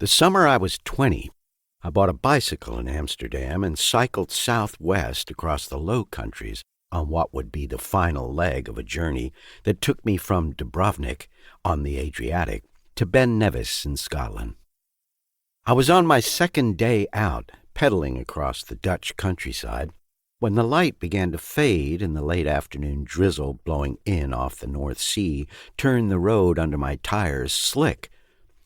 The summer I was 20, I bought a bicycle in Amsterdam and cycled southwest across the Low Countries on what would be the final leg of a journey that took me from Dubrovnik on the Adriatic to Ben Nevis in Scotland. I was on my second day out, pedaling across the Dutch countryside, when the light began to fade and the late afternoon drizzle blowing in off the North Sea turned the road under my tires slick.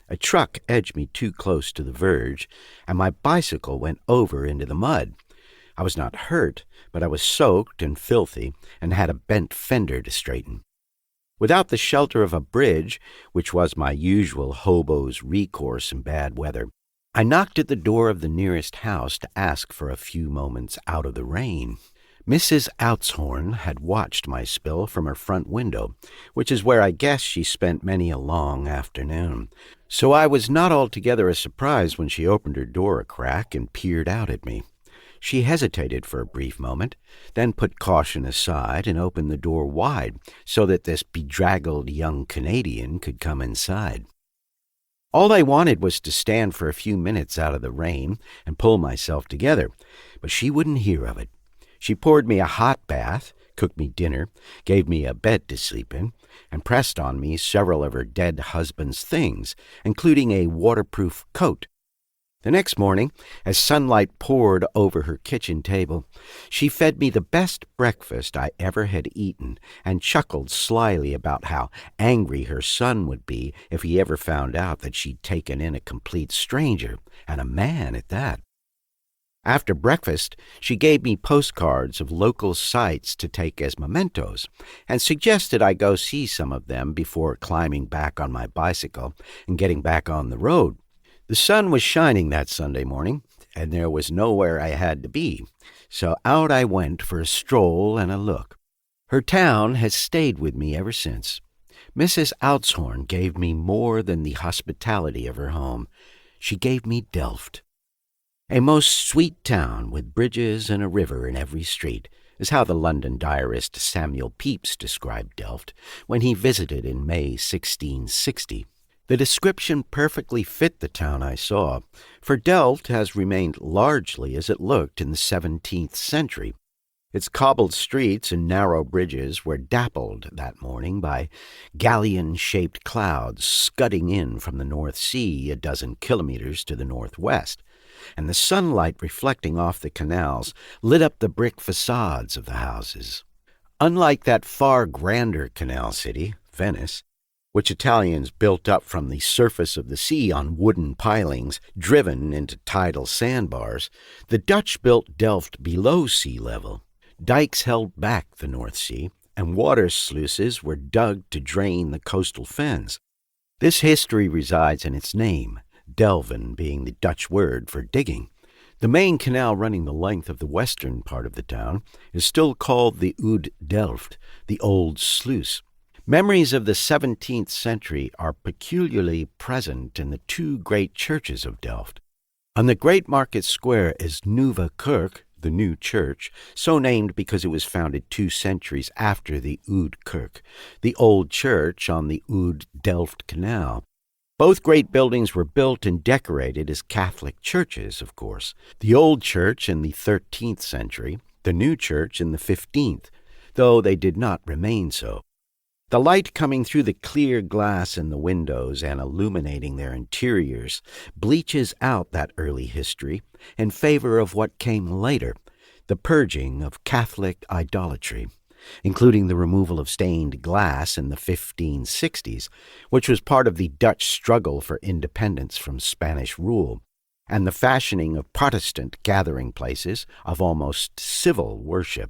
A truck edged me too close to the verge, and my bicycle went over into the mud. I was not hurt, but I was soaked and filthy and had a bent fender to straighten. Without the shelter of a bridge, which was my usual hobo's recourse in bad weather, I knocked at the door of the nearest house to ask for a few moments out of the rain. Mrs. Outzhorn had watched my spill from her front window, which is where I guess she spent many a long afternoon. So I was not altogether a surprise when she opened her door a crack and peered out at me. She hesitated for a brief moment, then put caution aside and opened the door wide so that this bedraggled young Canadian could come inside. All I wanted was to stand for a few minutes out of the rain and pull myself together, but she wouldn't hear of it. She poured me a hot bath, cooked me dinner, gave me a bed to sleep in, and pressed on me several of her dead husband's things, including a waterproof coat. The next morning, as sunlight poured over her kitchen table, she fed me the best breakfast I ever had eaten and chuckled slyly about how angry her son would be if he ever found out that she'd taken in a complete stranger, and a man at that. After breakfast, she gave me postcards of local sights to take as mementos and suggested I go see some of them before climbing back on my bicycle and getting back on the road. The sun was shining that Sunday morning, and there was nowhere I had to be, so out I went for a stroll and a look. Her town has stayed with me ever since. Mrs. Outzhorn gave me more than the hospitality of her home. She gave me Delft. A most sweet town with bridges and a river in every street is how the London diarist Samuel Pepys described Delft when he visited in May 1660. The description perfectly fit the town I saw, for Delft has remained largely as it looked in the 17th century. Its cobbled streets and narrow bridges were dappled that morning by galleon-shaped clouds scudding in from the North Sea a dozen kilometers to the northwest, and the sunlight reflecting off the canals lit up the brick facades of the houses. Unlike that far grander canal city, Venice, which Italians built up from the surface of the sea on wooden pilings driven into tidal sandbars, the Dutch built Delft below sea level. Dikes held back the North Sea, and water sluices were dug to drain the coastal fens. This history resides in its name, delven being the Dutch word for digging. The main canal running the length of the western part of the town is still called the Oude Delft, the Old Sluice. Memories of the 17th century are peculiarly present in the two great churches of Delft. On the great market square is Nieuwe Kerk, the New Church, so named because it was founded 2 centuries after the Oude Kerk, the old church on the Oude Delft Canal. Both great buildings were built and decorated as Catholic churches, of course. The old church in the 13th century, the new church in the 15th, though they did not remain so. The light coming through the clear glass in the windows and illuminating their interiors bleaches out that early history in favor of what came later, the purging of Catholic idolatry, including the removal of stained glass in the 1560s, which was part of the Dutch struggle for independence from Spanish rule, and the fashioning of Protestant gathering places of almost civil worship.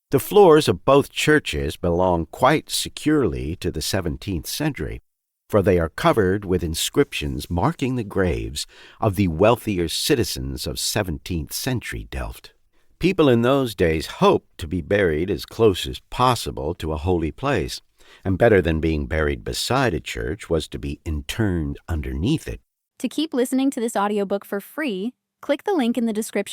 The floors of both churches belong quite securely to the 17th century, for they are covered with inscriptions marking the graves of the wealthier citizens of 17th century Delft. People in those days hoped to be buried as close as possible to a holy place, and better than being buried beside a church was to be interned underneath it. To keep listening to this audiobook for free, click the link in the description.